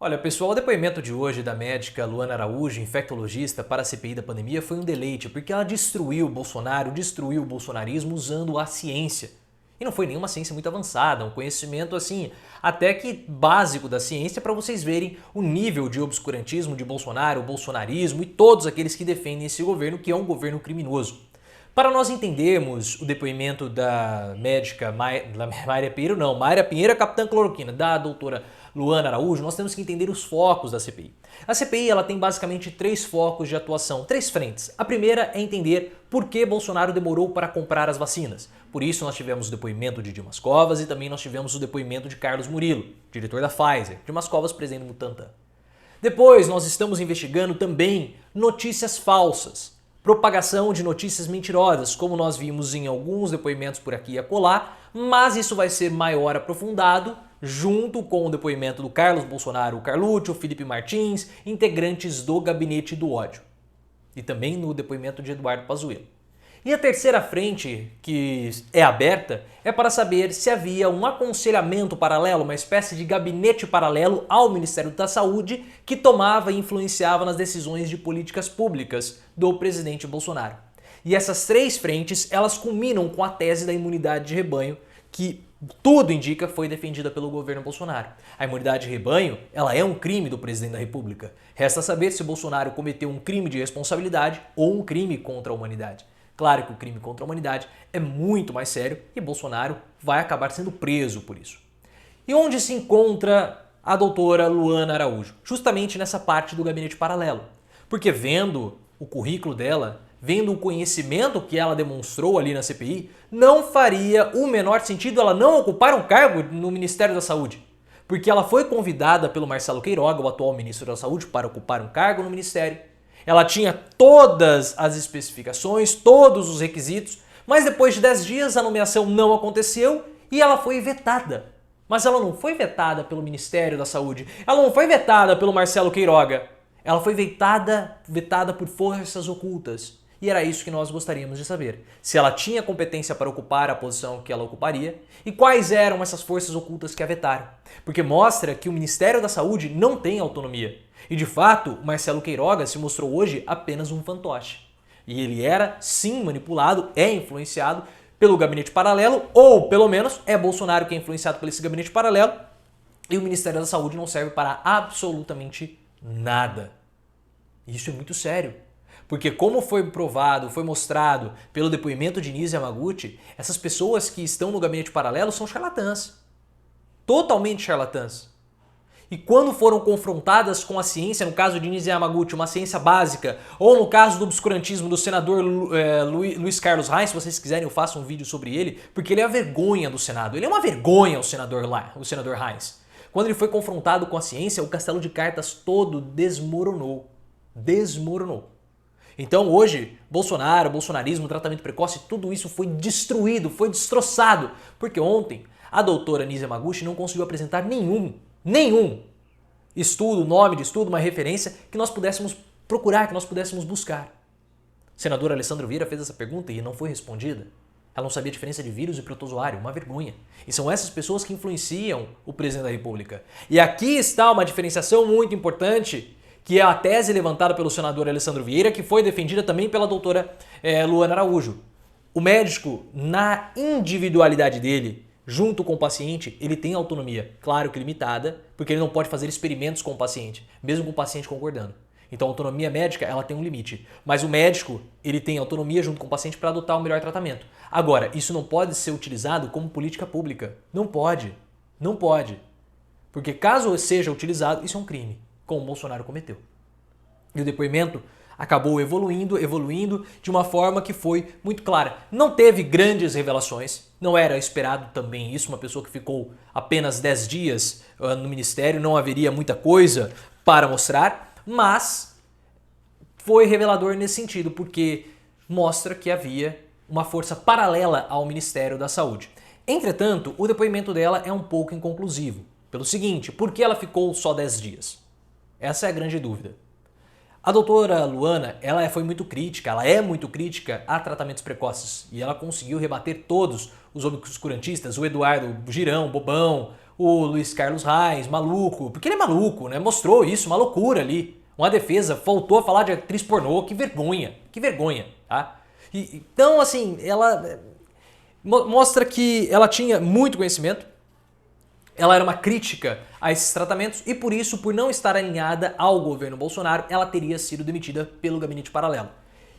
Olha, pessoal, o depoimento de hoje da médica Luana Araújo, infectologista, para a CPI da pandemia foi um deleite, porque ela destruiu o Bolsonaro, destruiu o bolsonarismo usando a ciência. E não foi nenhuma ciência muito avançada, um conhecimento assim, até que básico da ciência para vocês verem o nível de obscurantismo de Bolsonaro, o bolsonarismo e todos aqueles que defendem esse governo, que é um governo criminoso. Para nós entendermos o depoimento da médica Mayra Pinheiro, não, Mayra Pinheiro, capitã cloroquina, da doutora Luana Araújo, nós temos que entender os focos da CPI. A CPI ela tem basicamente três focos de atuação, três frentes. A primeira é entender por que Bolsonaro demorou para comprar as vacinas. Por isso nós tivemos o depoimento de Dimas Covas e também nós tivemos o depoimento de Carlos Murilo, diretor da Pfizer, Dimas Covas presidente do Butantan. Depois nós estamos investigando também notícias falsas. Propagação de notícias mentirosas, como nós vimos em alguns depoimentos por aqui e acolá, mas isso vai ser maior aprofundado junto com o depoimento do Carlos Bolsonaro, o Carlucci, o Felipe Martins, integrantes do Gabinete do Ódio. E também no depoimento de Eduardo Pazuello. E a terceira frente, que é aberta, é para saber se havia um aconselhamento paralelo, uma espécie de gabinete paralelo ao Ministério da Saúde que tomava e influenciava nas decisões de políticas públicas do presidente Bolsonaro. E essas três frentes, elas culminam com a tese da imunidade de rebanho, que tudo indica foi defendida pelo governo Bolsonaro. A imunidade de rebanho, ela é um crime do presidente da República. Resta saber se Bolsonaro cometeu um crime de responsabilidade ou um crime contra a humanidade. Claro que o crime contra a humanidade é muito mais sério e Bolsonaro vai acabar sendo preso por isso. E onde se encontra a doutora Luana Araújo? Justamente nessa parte do gabinete paralelo. Porque vendo o currículo dela, vendo o conhecimento que ela demonstrou ali na CPI, não faria o menor sentido ela não ocupar um cargo no Ministério da Saúde. Porque ela foi convidada pelo Marcelo Queiroga, o atual ministro da Saúde, para ocupar um cargo no Ministério. Ela tinha todas as especificações, todos os requisitos, mas depois de 10 dias a nomeação não aconteceu e ela foi vetada. Mas ela não foi vetada pelo Ministério da Saúde, ela não foi vetada pelo Marcelo Queiroga, ela foi vetada por forças ocultas. E era isso que nós gostaríamos de saber. Se ela tinha competência para ocupar a posição que ela ocuparia e quais eram essas forças ocultas que a vetaram. Porque mostra que o Ministério da Saúde não tem autonomia. E de fato, Marcelo Queiroga se mostrou hoje apenas um fantoche. E ele era sim manipulado, é influenciado pelo gabinete paralelo, ou pelo menos é Bolsonaro que é influenciado por esse gabinete paralelo, e o Ministério da Saúde não serve para absolutamente nada. Isso é muito sério. Porque como foi provado, foi mostrado pelo depoimento de Nise Yamaguchi, essas pessoas que estão no gabinete paralelo são charlatãs. Totalmente charlatãs. E quando foram confrontadas com a ciência, no caso de Nise Yamaguchi, uma ciência básica, ou no caso do obscurantismo do senador Luiz Carlos Reis, se vocês quiserem eu faço um vídeo sobre ele, porque ele é a vergonha do Senado. Ele é uma vergonha, o senador Reis. Quando ele foi confrontado com a ciência, o castelo de cartas todo desmoronou. Desmoronou. Então hoje, Bolsonaro, bolsonarismo, tratamento precoce, tudo isso foi destruído, foi destroçado. Porque ontem a doutora Nise Yamaguchi não conseguiu apresentar nenhum estudo, nome de estudo, uma referência que nós pudéssemos procurar, que nós pudéssemos buscar. O senador Alessandro Vieira fez essa pergunta e não foi respondida. Ela não sabia a diferença de vírus e protozoário, uma vergonha. E são essas pessoas que influenciam o presidente da República. E aqui está uma diferenciação muito importante, que é a tese levantada pelo senador Alessandro Vieira, que foi defendida também pela doutora Luana Araújo. O médico, na individualidade dele, junto com o paciente, ele tem autonomia, claro que limitada, porque ele não pode fazer experimentos com o paciente, mesmo com o paciente concordando. Então a autonomia médica, ela tem um limite. Mas o médico, ele tem autonomia junto com o paciente para adotar o melhor tratamento. Agora, isso não pode ser utilizado como política pública. Não pode. Não pode. Porque caso seja utilizado, isso é um crime, como o Bolsonaro cometeu. E o depoimento acabou evoluindo de uma forma que foi muito clara. Não teve grandes revelações, não era esperado também isso, uma pessoa que ficou apenas 10 dias no ministério, não haveria muita coisa para mostrar, mas foi revelador nesse sentido, porque mostra que havia uma força paralela ao Ministério da Saúde. Entretanto, o depoimento dela é um pouco inconclusivo, pelo seguinte, por que ela ficou só 10 dias? Essa é a grande dúvida. A doutora Luana, ela é muito crítica a tratamentos precoces e ela conseguiu rebater todos os obscurantistas, o Eduardo Girão, Bobão, o Luiz Carlos Reis, maluco, porque ele é maluco, né? Mostrou isso, uma loucura ali. Uma defesa, faltou a falar de atriz pornô, que vergonha, tá? Então, assim, ela mostra que ela tinha muito conhecimento, ela era uma crítica a esses tratamentos e por isso, por não estar alinhada ao governo Bolsonaro, ela teria sido demitida pelo gabinete paralelo.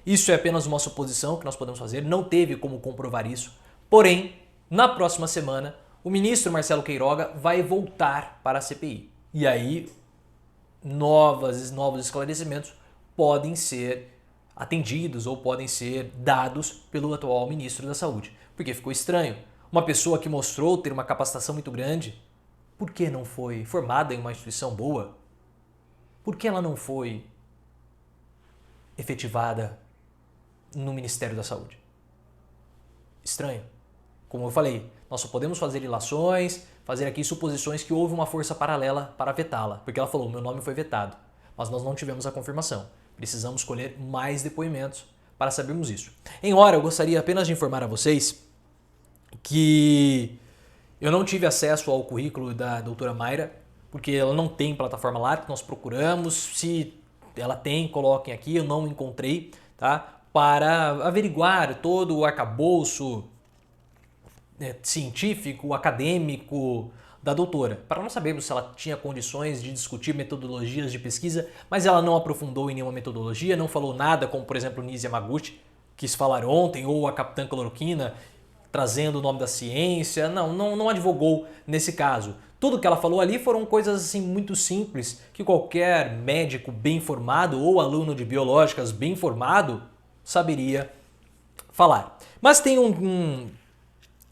Isso é apenas uma suposição que nós podemos fazer, não teve como comprovar isso. Porém, na próxima semana, o ministro Marcelo Queiroga vai voltar para a CPI. E aí, novos esclarecimentos podem ser atendidos ou podem ser dados pelo atual ministro da Saúde. Porque ficou estranho. Uma pessoa que mostrou ter uma capacitação muito grande, por que não foi formada em uma instituição boa? Por que ela não foi efetivada no Ministério da Saúde? Estranho. Como eu falei, nós só podemos fazer ilações, fazer aqui suposições que houve uma força paralela para vetá-la, porque ela falou, meu nome foi vetado, mas nós não tivemos a confirmação. Precisamos colher mais depoimentos para sabermos isso. Em hora, eu gostaria apenas de informar a vocês que eu não tive acesso ao currículo da doutora Mayra, porque ela não tem plataforma lá, que nós procuramos. Se ela tem, coloquem aqui, eu não encontrei, tá? Para averiguar todo o arcabouço científico, acadêmico da doutora, para não sabermos se ela tinha condições de discutir metodologias de pesquisa, mas ela não aprofundou em nenhuma metodologia, não falou nada, como por exemplo Nise Yamaguchi, quis falar ontem, ou a Capitã Cloroquina, trazendo o nome da ciência, não advogou nesse caso. Tudo que ela falou ali foram coisas assim muito simples que qualquer médico bem formado ou aluno de biológicas bem formado saberia falar. Mas tem um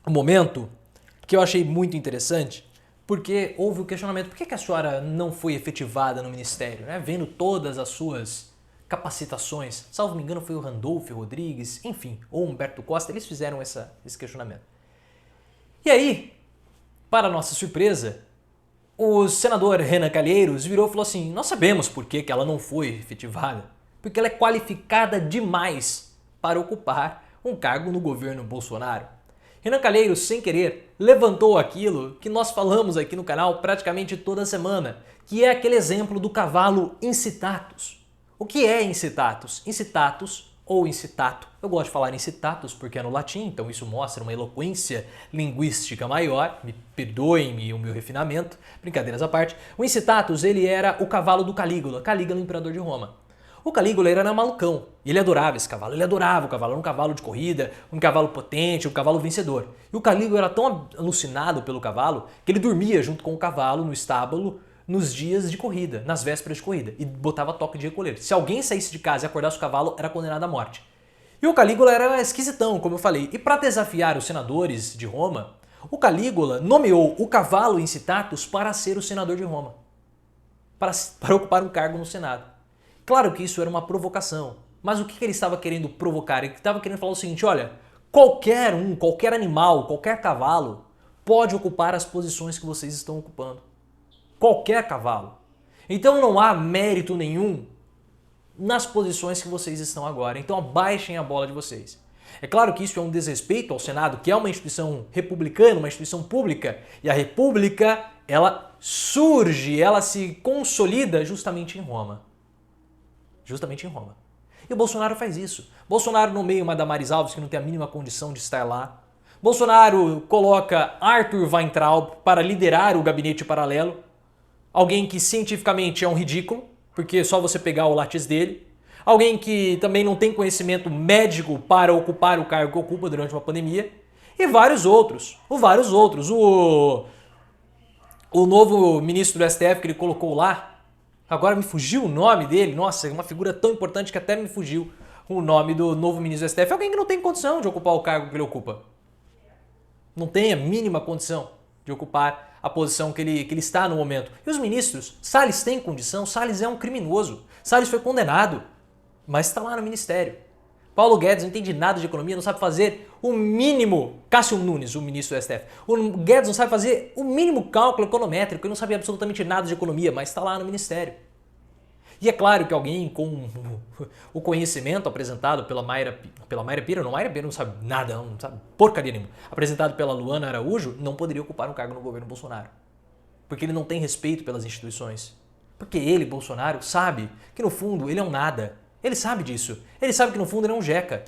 momento que eu achei muito interessante, porque houve o questionamento, por que a senhora não foi efetivada no ministério, né? Vendo todas as suas capacitações, salvo me engano foi o Randolfo Rodrigues, enfim, ou Humberto Costa, eles fizeram esse questionamento. E aí, para nossa surpresa, o senador Renan Calheiros virou e falou assim, nós sabemos por que ela não foi efetivada, porque ela é qualificada demais para ocupar um cargo no governo Bolsonaro. Renan Calheiros, sem querer, levantou aquilo que nós falamos aqui no canal praticamente toda semana, que é aquele exemplo do cavalo incitatus. O que é incitatus? Incitatus ou incitato. Eu gosto de falar incitatus porque é no latim, então isso mostra uma eloquência linguística maior. Me perdoem-me o meu refinamento, brincadeiras à parte. O incitatus, ele era o cavalo do Calígula, Calígula, imperador de Roma. O Calígula era malucão, e ele adorava esse cavalo, ele adorava o cavalo, era um cavalo de corrida, um cavalo potente, um cavalo vencedor. E o Calígula era tão alucinado pelo cavalo que ele dormia junto com o cavalo no estábulo nos dias de corrida, nas vésperas de corrida, e botava toque de recolher. Se alguém saísse de casa e acordasse o cavalo, era condenado à morte. E o Calígula era esquisitão, como eu falei, e para desafiar os senadores de Roma, o Calígula nomeou o cavalo incitatus para ser o senador de Roma, para ocupar um cargo no Senado. Claro que isso era uma provocação, mas o que ele estava querendo provocar? Ele estava querendo falar o seguinte, olha, qualquer animal, qualquer cavalo pode ocupar as posições que vocês estão ocupando. Qualquer cavalo. Então não há mérito nenhum nas posições que vocês estão agora. Então abaixem a bola de vocês. É claro que isso é um desrespeito ao Senado, que é uma instituição republicana, uma instituição pública. E a república, ela surge, ela se consolida justamente em Roma. Justamente em Roma. E o Bolsonaro faz isso. Bolsonaro nomeia uma Damares Alves que não tem a mínima condição de estar lá. Bolsonaro coloca Arthur Weintraub para liderar o gabinete paralelo. Alguém que cientificamente é um ridículo, porque é só você pegar o látis dele. Alguém que também não tem conhecimento médico para ocupar o cargo que ocupa durante uma pandemia. E vários outros. O novo ministro do STF que ele colocou lá, agora me fugiu o nome dele, nossa, é uma figura tão importante que até me fugiu o nome do novo ministro do STF. É alguém que não tem condição de ocupar o cargo que ele ocupa. Não tem a mínima condição de ocupar a posição que ele está no momento. E os ministros, Salles tem condição, Salles é um criminoso, Salles foi condenado, mas está lá no ministério. Paulo Guedes não entende nada de economia, não sabe fazer o mínimo, Cássio Nunes, o ministro do STF, o Guedes não sabe fazer o mínimo cálculo econométrico, ele não sabe absolutamente nada de economia, mas está lá no ministério. E é claro que alguém com o conhecimento apresentado pela Mayra Pira não sabe nada, não sabe porcaria nenhuma, apresentado pela Luana Araújo, não poderia ocupar um cargo no governo Bolsonaro. porque ele não tem respeito pelas instituições. Porque ele, Bolsonaro, sabe que no fundo ele é um nada. Ele sabe disso. Ele sabe que no fundo ele é um jeca.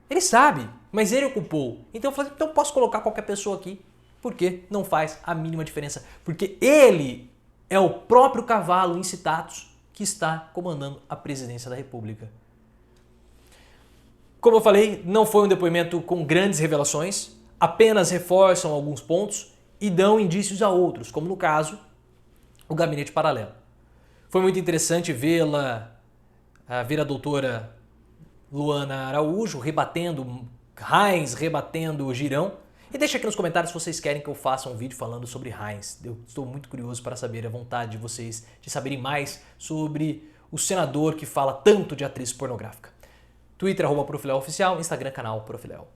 Ele sabe, mas ele ocupou. Então eu falei, então posso colocar qualquer pessoa aqui. Por quê? Não faz a mínima diferença. Porque ele é o próprio cavalo incitatus que está comandando a presidência da República. Como eu falei, não foi um depoimento com grandes revelações, apenas reforçam alguns pontos e dão indícios a outros, como no caso, o gabinete paralelo. Foi muito interessante ver a doutora Luana Araújo rebatendo Heinz, rebatendo Girão. E deixa aqui nos comentários se vocês querem que eu faça um vídeo falando sobre Heinz. Eu estou muito curioso para saber a vontade de vocês de saberem mais sobre o senador que fala tanto de atriz pornográfica. Twitter, @Profiléu Oficial, Instagram, canal Profiléu.